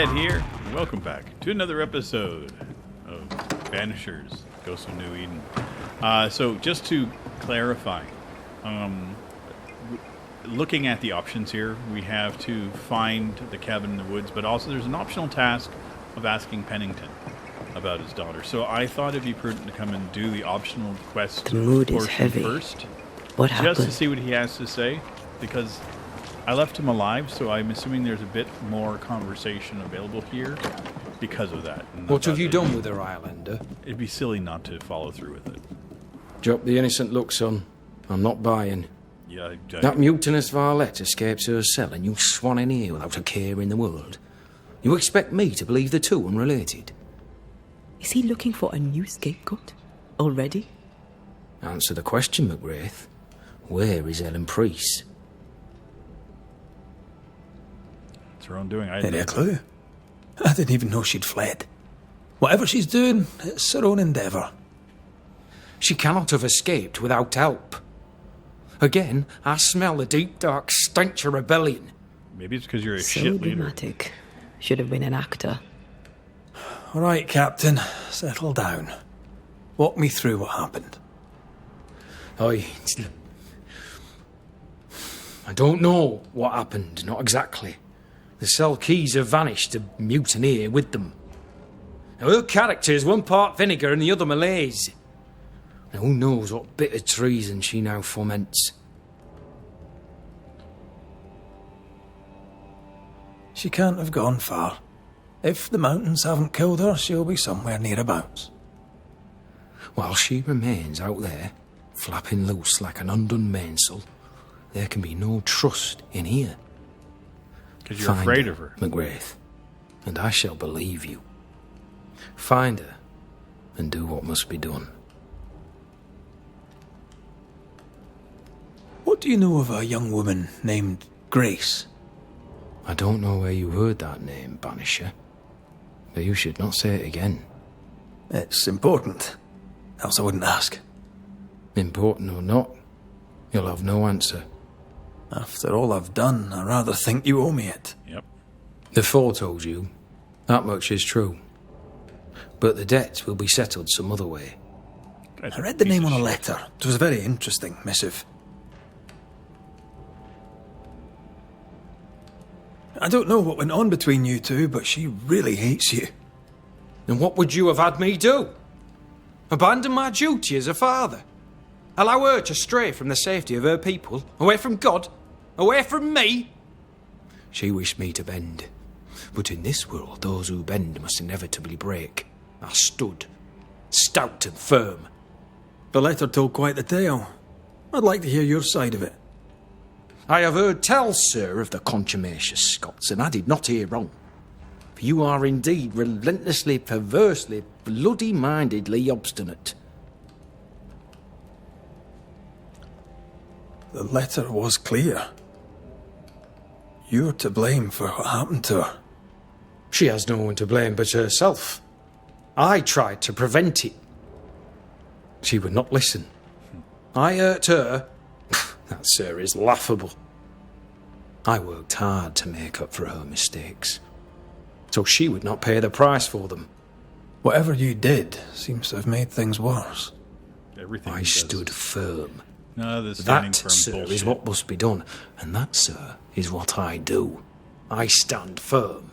Ed here. Welcome back to another episode of Banishers, Ghosts of New Eden. So just to clarify, looking at the options here, we have to find the cabin in the woods, but also there's an optional task of asking Pennington about his daughter. So I thought it'd be prudent to come and do the optional quest the mood is portion heavy. first. What happened? Just to see what he has to say, because I left him alive, so I'm assuming there's a bit more conversation available here because of that. And What have you done with her, Islander? It'd be silly not to follow through with it. Drop the innocent look, son. I'm not buying. Yeah, That mutinous varlet escapes her cell and you swan in here without a care in the world. You expect me to believe the two unrelated? Is he looking for a new scapegoat? Already? Answer the question, McGrath. Where is Ellen Priest? it's her own doing. Any clue? I didn't even know she'd fled. Whatever she's doing, it's her own endeavour. She cannot have escaped without help. Again, I smell the deep, dark stench of rebellion. Maybe it's because you're a So shit leader. dramatic. Should have been an actor. All right, Captain, settle down. Walk me through what happened. I don't know what happened, not exactly. The cell keys have vanished, a mutineer with them. Now, her character is one part vinegar and the other malaise. Now, who knows what bitter treason she now foments. She can't have gone far. If the mountains haven't killed her, she'll be somewhere nearabouts. While she remains out there, flapping loose like an undone mainsail, there can be no trust in here. Because you're afraid of her. McGrath, and I shall believe you. Find her, and do what must be done. What do you know of a young woman named Grace? I don't know where you heard that name, Banisher, but you should not say it again. It's important, else I wouldn't ask. Important or not, you'll have no answer. After all I've done, I rather think you owe me it. Yep. The Four told you, that much is true. But the debt will be settled some other way. I read the name on a letter. It was a very interesting missive. I don't know what went on between you two, but she really hates you. And what would you have had me do? Abandon my duty as a father? Allow her to stray from the safety of her people? Away from God? Away from me? She wished me to bend. But in this world, those who bend must inevitably break. I stood, stout and firm. The letter told quite the tale. I'd like to hear your side of it. I have heard tell, sir, of the contumacious Scots, and I did not hear wrong. For you are indeed relentlessly, perversely, bloody-mindedly obstinate. The letter was clear. You're to blame for what happened to her. She has no one to blame but herself. I tried to prevent it. She would not listen. I hurt her. That, sir, is laughable. I worked hard to make up for her mistakes, so she would not pay the price for them. Whatever you did seems to have made things worse. Everything I stood firm. No, this standing That, firm sir, bullshit. is what must be done, and that, sir, is what I do. I stand firm.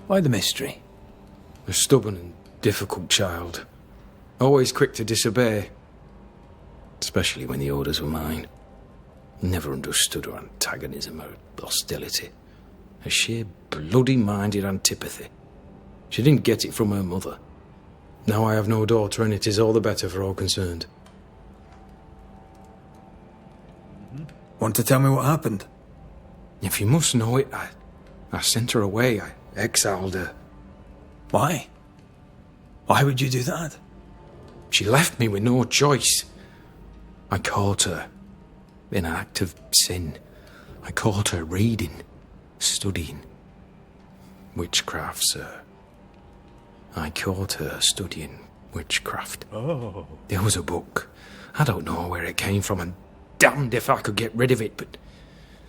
Why the mystery? A stubborn and difficult child, always quick to disobey, especially when the orders were mine. Never understood her antagonism or hostility. A sheer bloody-minded antipathy. She didn't get it from her mother. Now I have no daughter, and it is all the better for all concerned. Want to tell me what happened? If you must know it, I sent her away. I exiled her. Why? Why would you do that? She left me with no choice. I caught her in an act of sin. I caught her reading, studying. Witchcraft, sir. I caught her studying witchcraft. Oh. There was a book. I don't know where it came from, and damned if I could get rid of it, but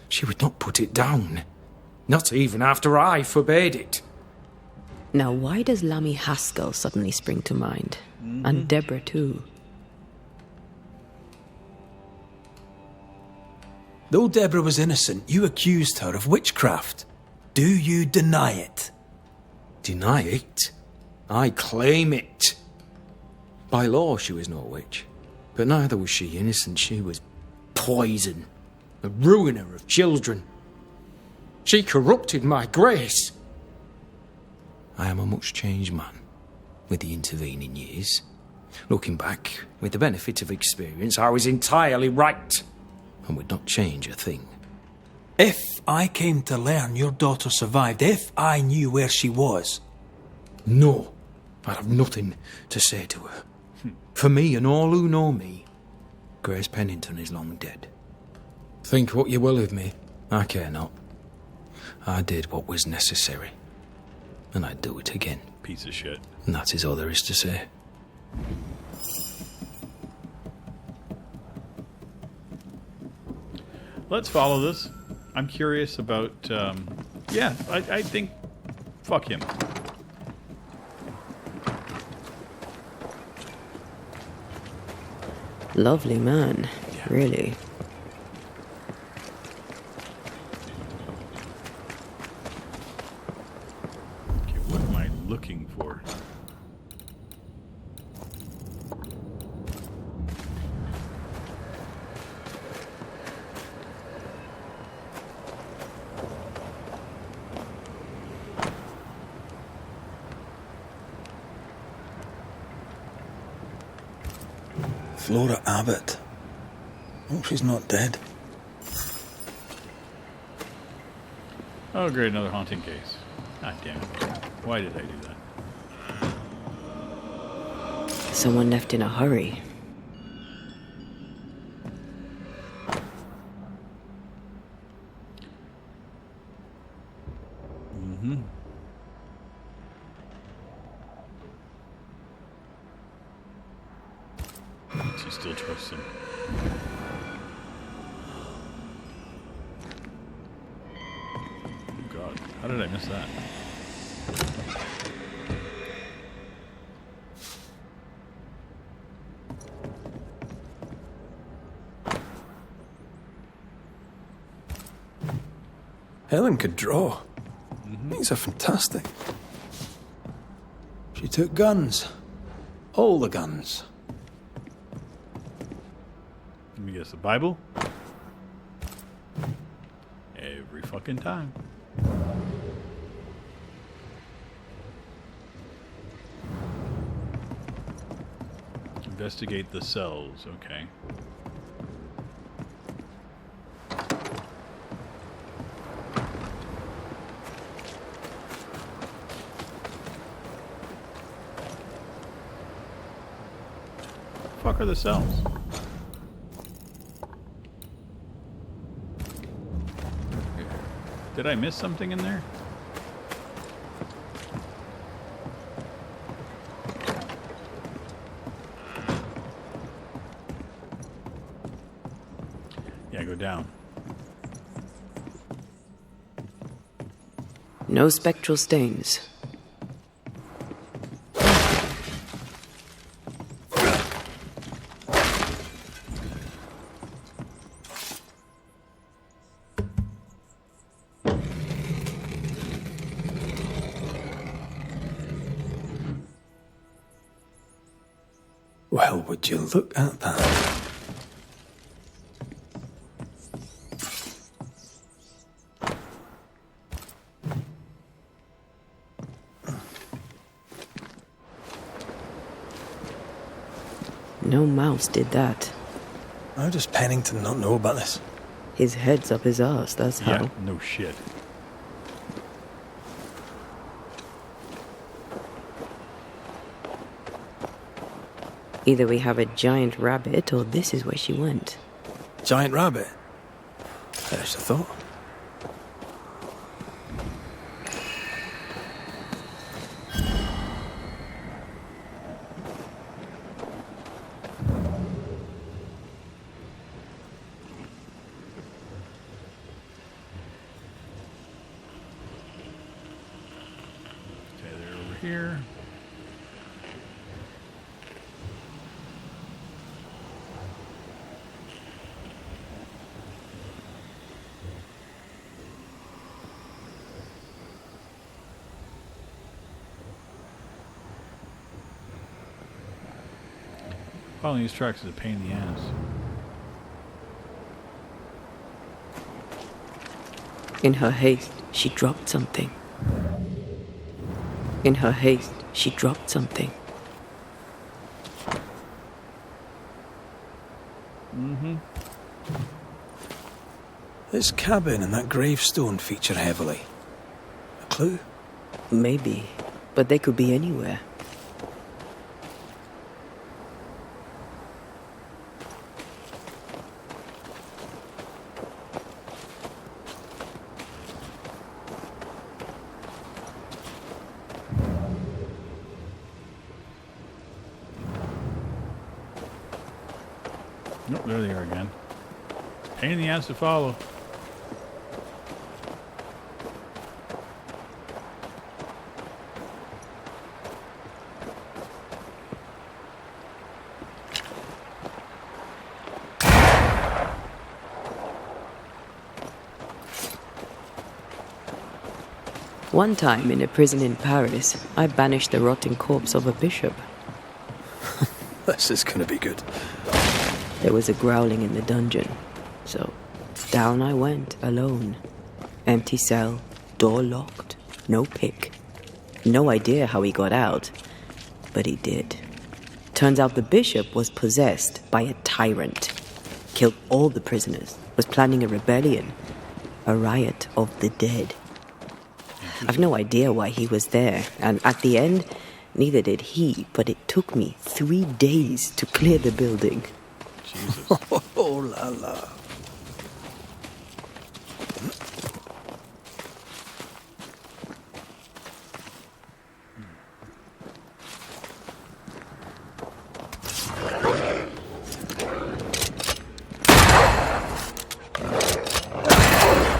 she would not put it down. Not even after I forbade it. Now, why does Lammy Haskell suddenly spring to mind? And Deborah, too. Though Deborah was innocent, you accused her of witchcraft. Do you deny it? Deny it? I claim it. By law, she was no witch. But neither was she innocent. She was poison. A ruiner of children. She corrupted my grace. I am a much changed man with the intervening years. Looking back, with the benefit of experience, I was entirely right and would not change a thing. If I came to learn your daughter survived, if I knew where she was... No, I'd have nothing to say to her. For me and all who know me, Grace Pennington is long dead. Think what you will of me, I care not. I did what was necessary, and I'd do it again. Piece of shit. And that is all there is to say. Let's follow this. I'm curious about, yeah, I think, fuck him. Lovely man, really. Okay, what am I looking for? Flora Abbott. Hope she's not dead. Oh, great, another haunting case. God damn it. Why did I do that? Someone left in a hurry. She still trusts him. Oh God, how did I miss that? Helen could draw. These are fantastic. She took guns. All the guns. Let me guess, the Bible? Every fucking time. Investigate the cells, okay. Fuck are the cells? Did I miss something in there? Yeah, go down. No spectral stains. Well, would you look at that? No mouse did that. How does Pennington not know about this? His head's up his arse, that's how. Yeah, no shit. Either we have a giant rabbit, or this is where she went. Giant rabbit? There's a thought. here. Following these tracks is a pain in the ass. In her haste, she dropped something. In her haste, she dropped something. This cabin and that gravestone feature heavily. A clue? Maybe, but they could be anywhere. Nope, there they are again. Pain in the ass to follow. One time in a prison in Paris, I banished the rotting corpse of a bishop. This is gonna be good. There was a growling in the dungeon, so down I went alone. Empty cell, door locked, no pick. No idea how he got out, but he did. Turns out the bishop was possessed by a tyrant. Killed all the prisoners, was planning a rebellion, a riot of the dead. I've no idea why he was there, and at the end, neither did he, but it took me 3 days to clear the building. Jesus. Oh la la.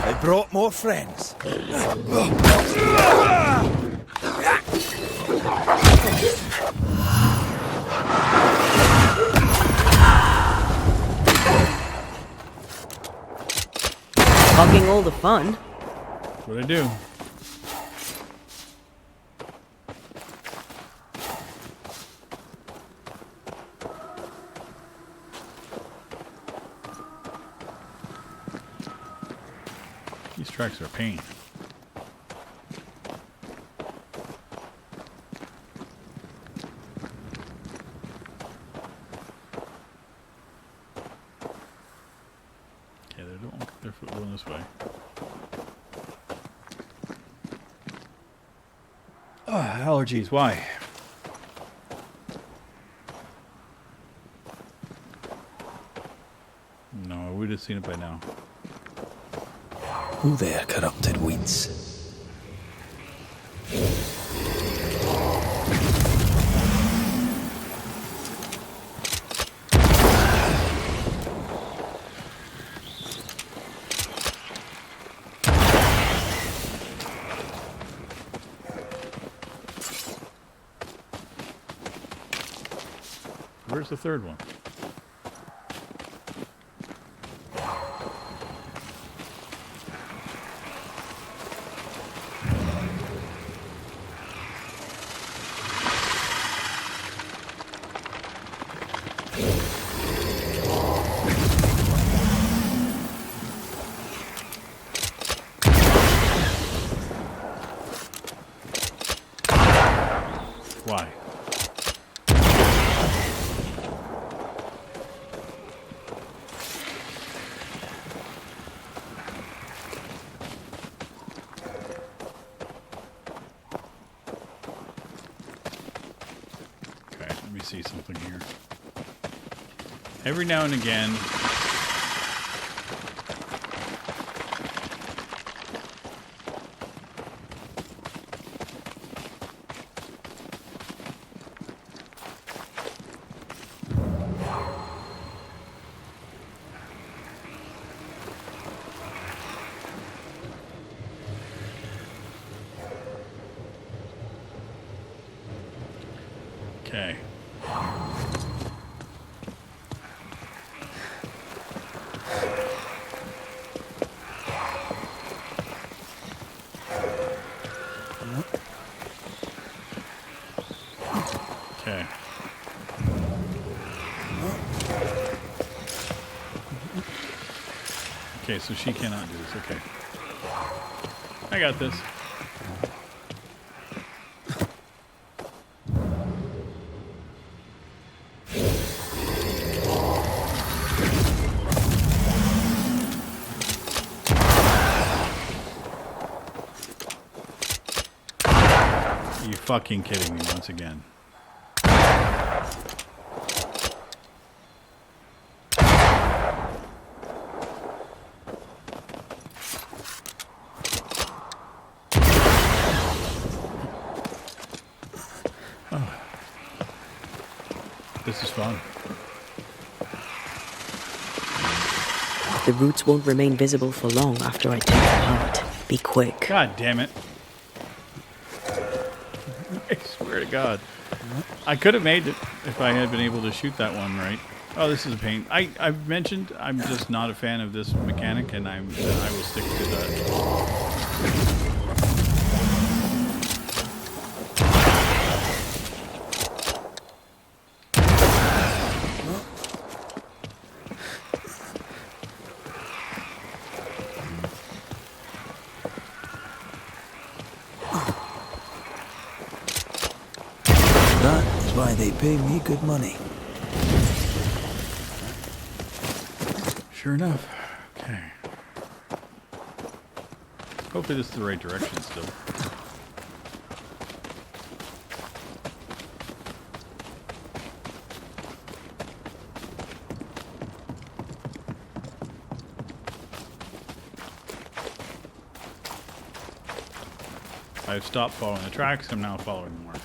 They brought more friends. Hogging all the fun. That's what I do. These tracks are a pain. Okay, they're going this way. Oh, allergies, why? No, we'd have seen it by now. Who there, corrupted weeds? Where's the third one? Why? Okay, let me see something here. Every now and again, Okay. Okay. Okay, so she cannot do this. Okay. I got this. Are you fucking kidding me once again? This is fun. The roots won't remain visible for long after I take them apart. Be quick. God damn it. I swear to God. I could have made it if I had been able to shoot that one right. Oh, this is a pain. I've mentioned I'm just not a fan of this mechanic, and I will stick to that. That is why they pay me good money. Sure enough. Okay. Hopefully this is the right direction still. I've stopped following the tracks. I'm now following the marker.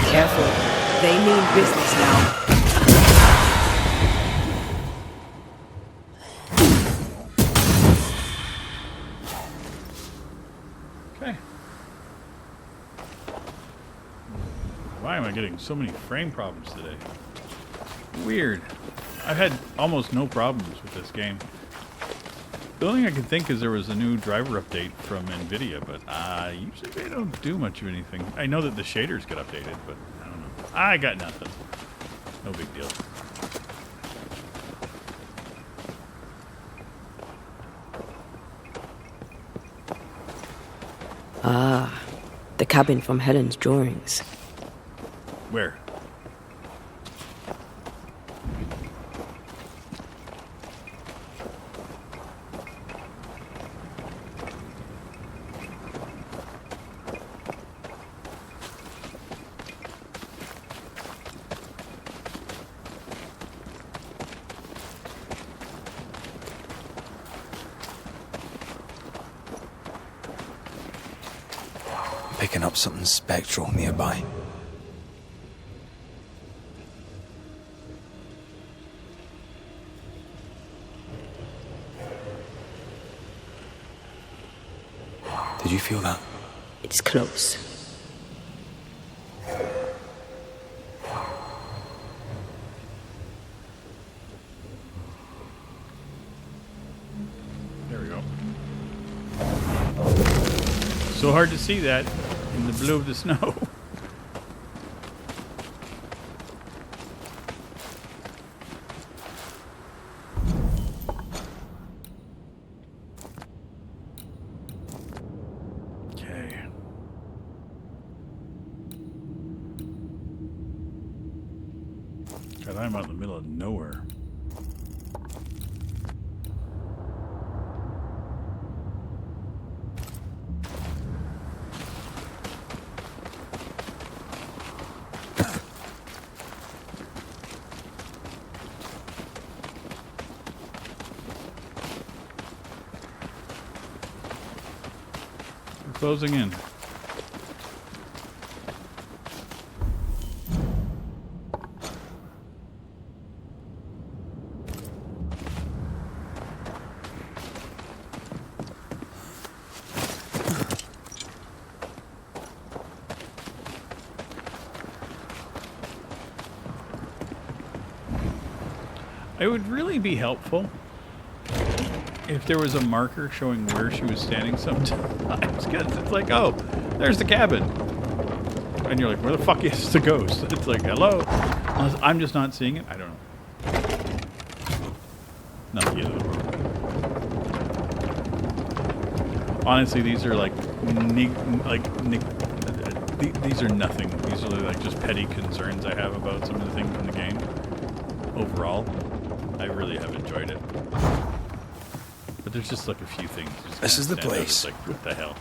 Careful. They mean business now. Okay. Why am I getting so many frame problems today? Weird. I've had almost no problems with this game. The only thing I can think is there was a new driver update from NVIDIA, but usually they don't do much of anything. I know that the shaders get updated, but I don't know. I got nothing. No big deal. Ah, the cabin from Helen's drawings. Where? Picking up something spectral nearby. Did you feel that? It's close. There we go. So hard to see that in the blue of the snow. Okay. God, I'm out in the middle of nowhere. Closing in. It would really be helpful if there was a marker showing where she was standing sometimes. Because it's like, oh, there's the cabin. And you're like, where the fuck is the ghost? It's like, hello? Unless I'm just not seeing it. I don't know. Not the end of the world. Honestly, these are like, these are nothing. These are like just petty concerns I have about some of the things in the game. Overall, I really have enjoyed it. But there's just like a few things. This is the place. Like, what the hell?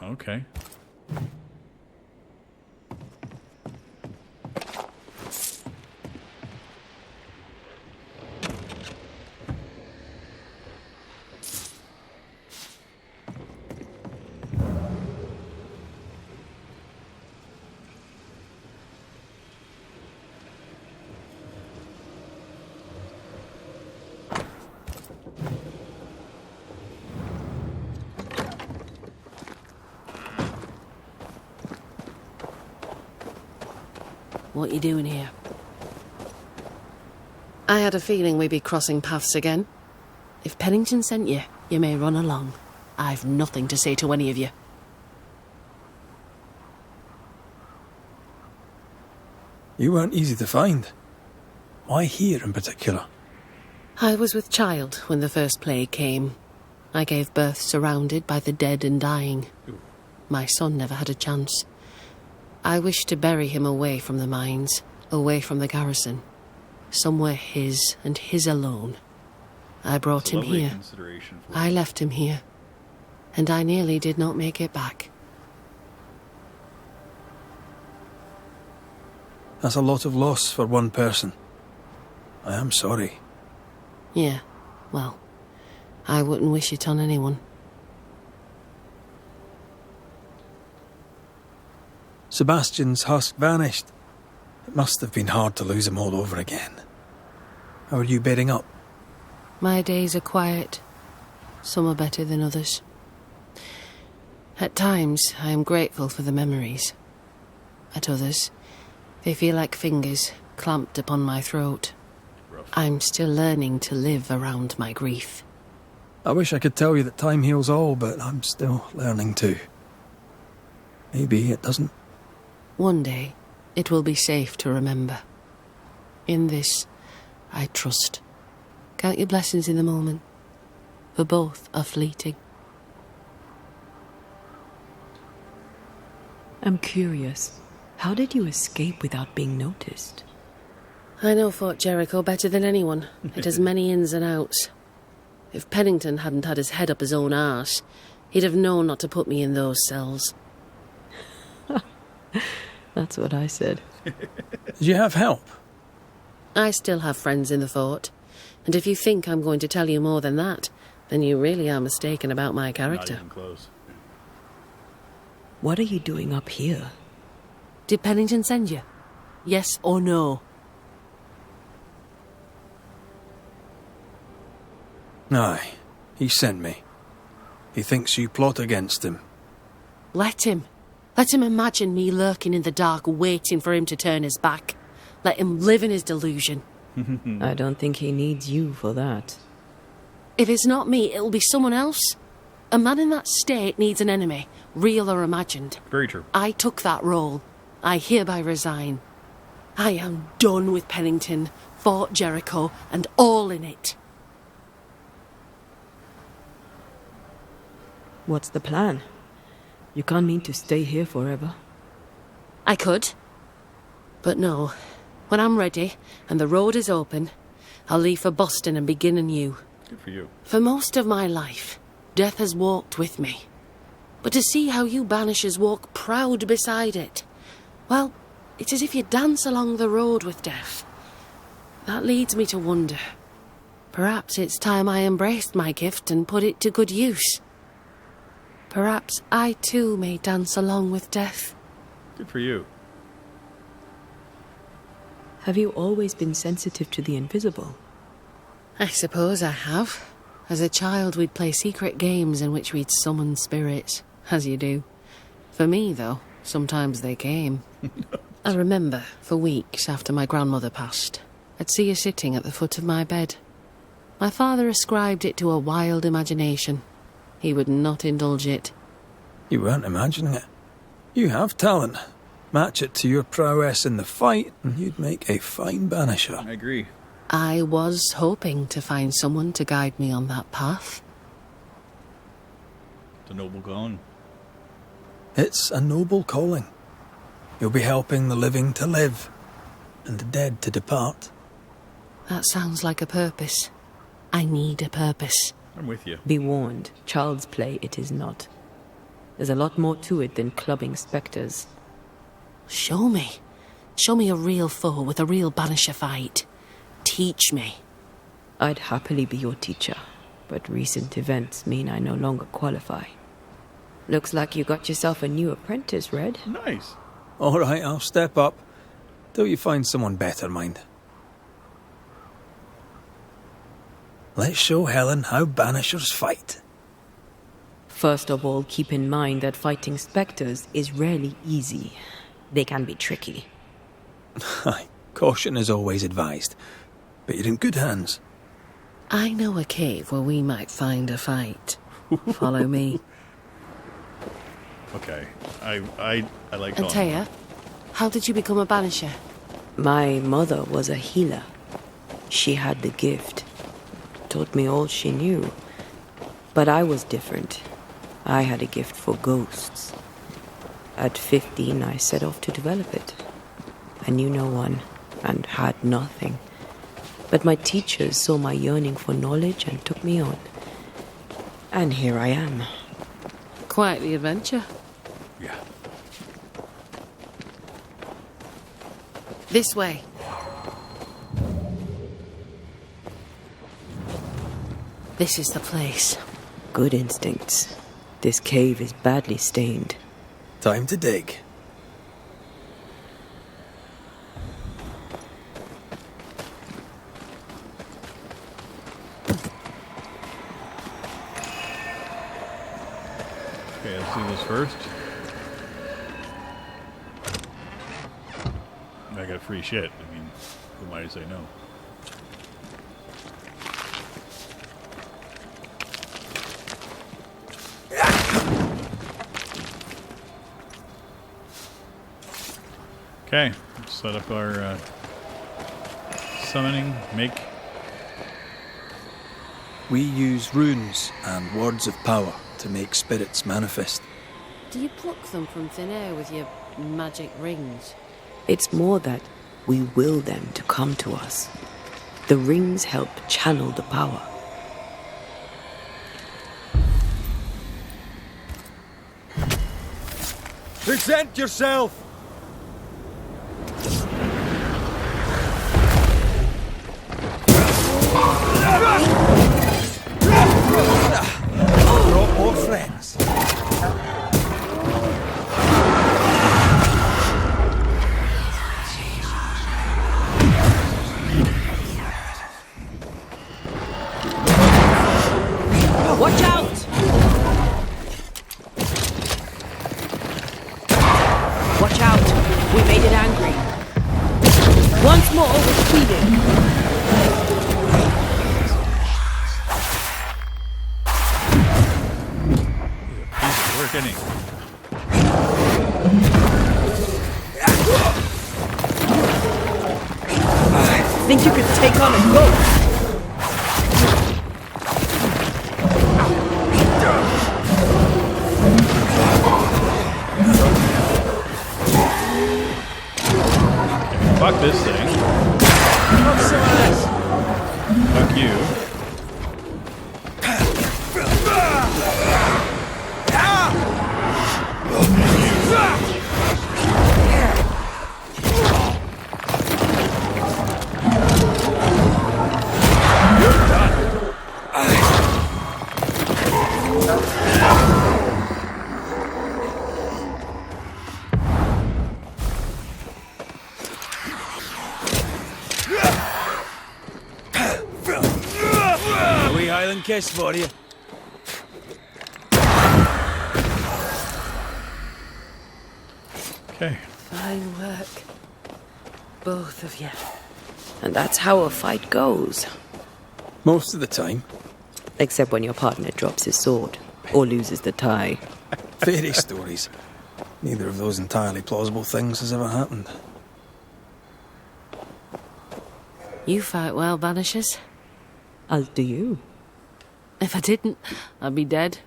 Okay. What you doing here? I had a feeling we'd be crossing paths again. If Pennington sent you, you may run along. I've nothing to say to any of you. You weren't easy to find. Why here in particular? I was with child when the first plague came. I gave birth surrounded by the dead and dying. My son never had a chance. I wished to bury him away from the mines, away from the garrison. Somewhere his and his alone. I brought him here. I left him here. And I nearly did not make it back. That's a lot of loss for one person. I am sorry. Yeah, well, I wouldn't wish it on anyone. Sebastian's husk vanished. It must have been hard to lose him all over again. How are you bedding up? My days are quiet. Some are better than others. At times, I am grateful for the memories. At others, they feel like fingers clamped upon my throat. I'm still learning to live around my grief. I wish I could tell you that time heals all, but I'm still learning too. Maybe it doesn't. One day, it will be safe to remember. In this, I trust. Count your blessings in the moment, for both are fleeting. I'm curious. How did you escape without being noticed? I know Fort Jericho better than anyone. It has many ins and outs. If Pennington hadn't had his head up his own arse, he'd have known not to put me in those cells. That's what I said. Did you have help? I still have friends in the fort. And if you think I'm going to tell you more than that, then you really are mistaken about my character. Not even close. What are you doing up here? Did Pennington send you? Yes or no? Aye, he sent me. He thinks you plot against him. Let him. Let him imagine me lurking in the dark, waiting for him to turn his back. Let him live in his delusion. I don't think he needs you for that. If it's not me, it'll be someone else. A man in that state needs an enemy, real or imagined. Very true. I took that role. I hereby resign. I am done with Pennington, Fort Jericho, and all in it. What's the plan? You can't mean to stay here forever. I could. But no. When I'm ready, and the road is open, I'll leave for Boston and begin anew. Good for you. For most of my life, death has walked with me. But to see how you Banishers walk proud beside it, well, it's as if you dance along the road with death. That leads me to wonder. Perhaps it's time I embraced my gift and put it to good use. Perhaps I too may dance along with death. Good for you. Have you always been sensitive to the invisible? I suppose I have. As a child, we'd play secret games in which we'd summon spirits, as you do. For me, though, sometimes they came. I remember, for weeks after my grandmother passed, I'd see her sitting at the foot of my bed. My father ascribed it to a wild imagination. He would not indulge it. You weren't imagining it. You have talent. Match it to your prowess in the fight, and you'd make a fine banisher. I agree. I was hoping to find someone to guide me on that path. It's a noble calling. It's a noble calling. You'll be helping the living to live, and the dead to depart. That sounds like a purpose. I need a purpose. I'm with you. Be warned, child's play it is not. There's a lot more to it than clubbing specters. Show me. Show me a real foe with a real Banisher fight. Teach me. I'd happily be your teacher, but recent events mean I no longer qualify. Looks like you got yourself a new apprentice, Red. Nice. All right, I'll step up. Till you find someone better, mind. Let's show Helen how Banishers fight. First of all, keep in mind that fighting specters is rarely easy. They can be tricky. Aye, caution is always advised. But you're in good hands. I know a cave where we might find a fight. Follow me. Okay. I like calling. Antea, how did you become a Banisher? My mother was a healer. She had the gift. Taught me all she knew. But I was different. I had a gift for ghosts. At 15, I set off to develop it. I knew no one and had nothing. But my teachers saw my yearning for knowledge and took me on. And here I am. Quite the adventure. Yeah. This way. This is the place. Good instincts. This cave is badly stained. Time to dig. Okay, let's do this first. I got free shit. I mean, who am I to say no? Okay, let's set up our summoning, make. We use runes and words of power to make spirits manifest. Do you pluck them from thin air with your magic rings? It's more that we will them to come to us. The rings help channel the power. Present yourself! Brought more friends. Watch out! Watch out! We made it angry. Once more, we're speeding. Work any. Think you could take on a ghost? Fuck this thing. Fuck you. silent kiss for you. Okay. Fine work. Both of you. And that's how a fight goes. Most of the time. Except when your partner drops his sword or loses the tie. Fairy stories. Neither of those entirely plausible things has ever happened. You fight well, Banishers. As do you. If I didn't, I'd be dead.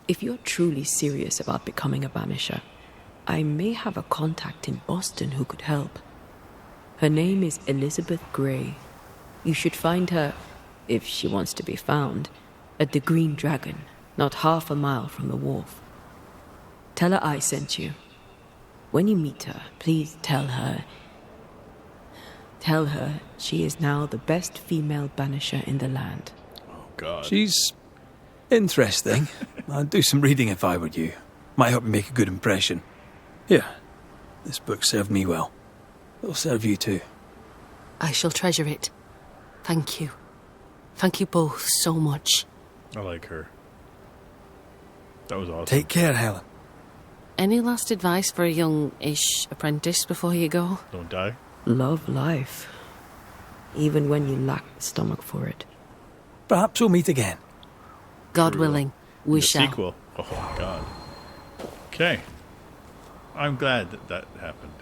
If you're truly serious about becoming a Banisher, I may have a contact in Boston who could help. Her name is Elizabeth Grey. You should find her, if she wants to be found, at the Green Dragon, not half a mile from the wharf. Tell her I sent you. When you meet her, please tell her she is now the best female Banisher in the land. Oh, God. She's interesting. I'd do some reading if I were you. Might help you make a good impression. Here, this book served me well. It'll serve you too. I shall treasure it. Thank you. Thank you both so much. I like her. That was awesome. Take care, Helen. Any last advice for a young-ish apprentice before you go? Don't die. Love life. Even when you lack the stomach for it. Perhaps we'll meet again. God We will. willing, we The shall. sequel. Oh, my God. Okay. I'm glad that that happened.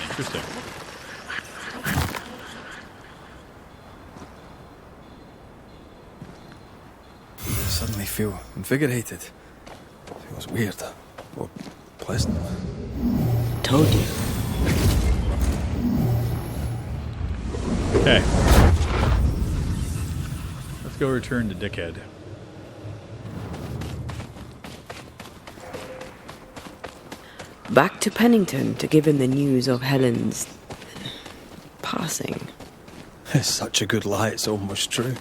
Interesting. I suddenly feel invigorated. Feels weird. Or pleasant. Told you. Okay. Let's go return to Dickhead. Back to Pennington to give him the news of Helen's passing. It's such a good lie, it's almost true.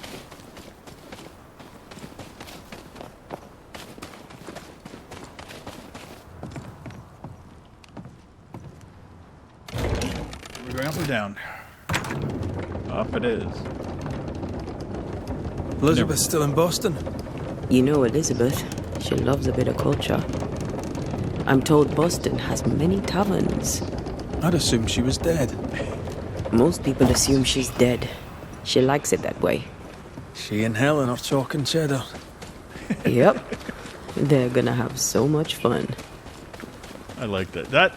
We're going up or down? Up it is. Elizabeth's still in Boston. You know Elizabeth. She loves a bit of culture. I'm told Boston has many taverns. I'd assume she was dead. Most people assume she's dead. She likes it that way. She and Helen are talking cheddar. Yep. They're gonna have so much fun. I like that.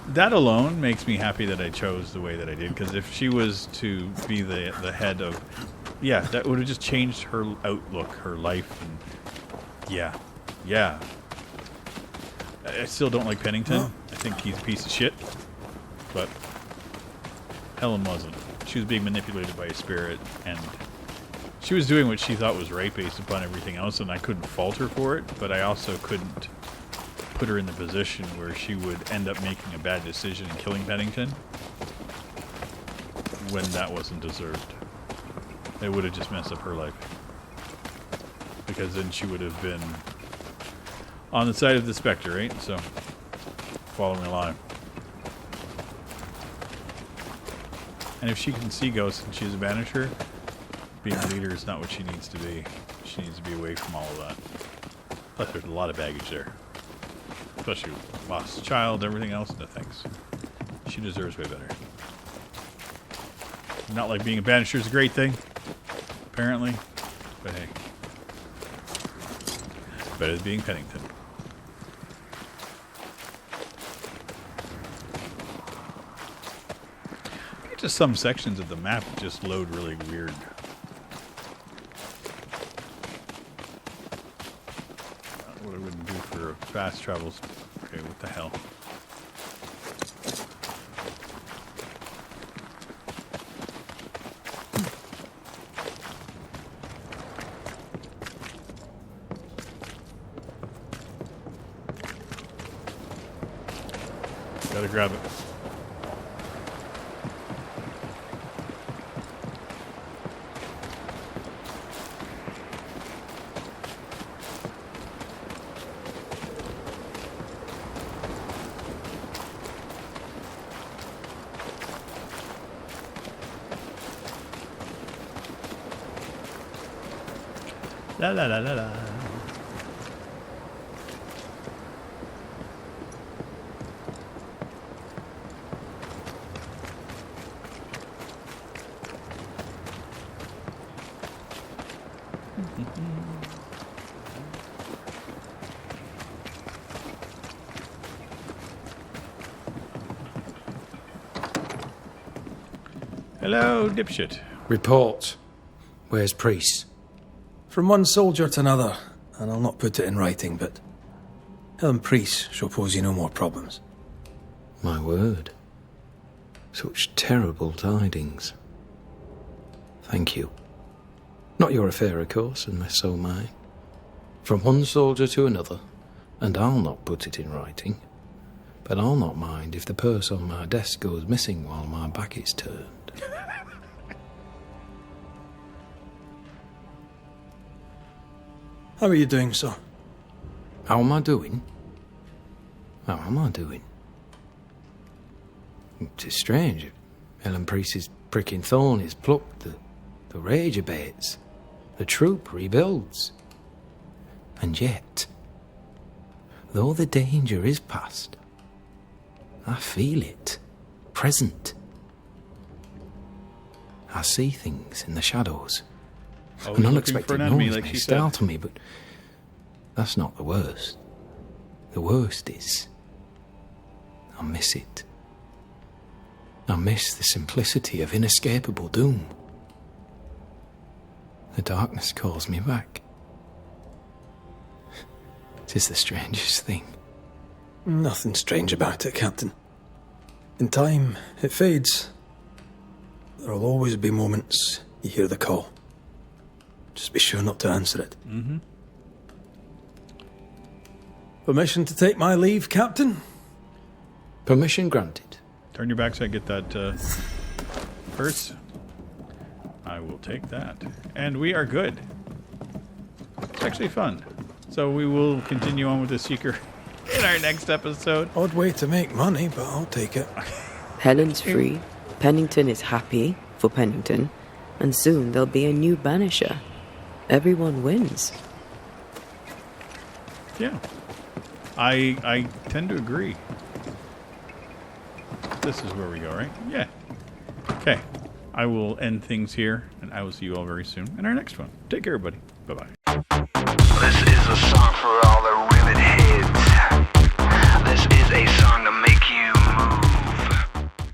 That alone makes me happy that I chose the way that I did, because if she was to be the head of... Yeah, that would have just changed her outlook, her life, and... Yeah. I still don't like Pennington. Oh. I think he's a piece of shit. But Helen wasn't. She was being manipulated by a spirit, and she was doing what she thought was right based upon everything else, and I couldn't fault her for it, but I also couldn't put her in the position where she would end up making a bad decision and killing Pennington when that wasn't deserved. It would have just messed up her life. Because then she would have been on the side of the specter, right? So, following along. And if she can see ghosts and she's a banisher, being a leader is not what she needs to be. She needs to be away from all of that. Plus, there's a lot of baggage there. Especially lost child, everything else. No thanks. She deserves way better. Not like being a banisher is a great thing, apparently. But hey. Better than being Pennington. Just some sections of the map just load really weird. What I wouldn't do for fast travels. Okay, what the hell? Gotta grab it. La la la la la. Hello, dipshit. Report. Where's Priest? From one soldier to another, and I'll not put it in writing, but Helen Priest shall pose you no more problems. My word. Such terrible tidings. Thank you. Not your affair, of course, and so mine. From one soldier to another, and I'll not put it in writing. But I'll not mind if the purse on my desk goes missing while my back is turned. How are you doing, sir? How am I doing? How am I doing? It's strange. Helen Priest's pricking thorn is plucked, the rage abates, the troop rebuilds. And yet, though the danger is past, I feel it, present. I see things in the shadows. An unexpected noise may startle me, but that's not the worst. The worst is, I miss it. I miss the simplicity of inescapable doom. The darkness calls me back. It is the strangest thing. Nothing strange about it, Captain. In time, it fades. There'll always be moments you hear the call. Just be sure not to answer it. Mm-hmm. Permission to take my leave, Captain? Permission granted. Turn your back so I get that purse. I will take that. And we are good. It's actually fun. So we will continue on with the Seeker in our next episode. Odd way to make money, but I'll take it. Helen's free, Pennington is happy for Pennington, and soon there'll be a new Banisher. Everyone wins. Yeah. I tend to agree. This is where we go, right? Yeah. Okay. I will end things here, and I will see you all very soon in our next one. Take care, everybody. Bye-bye. This is a song for all the rivet heads. This is a song to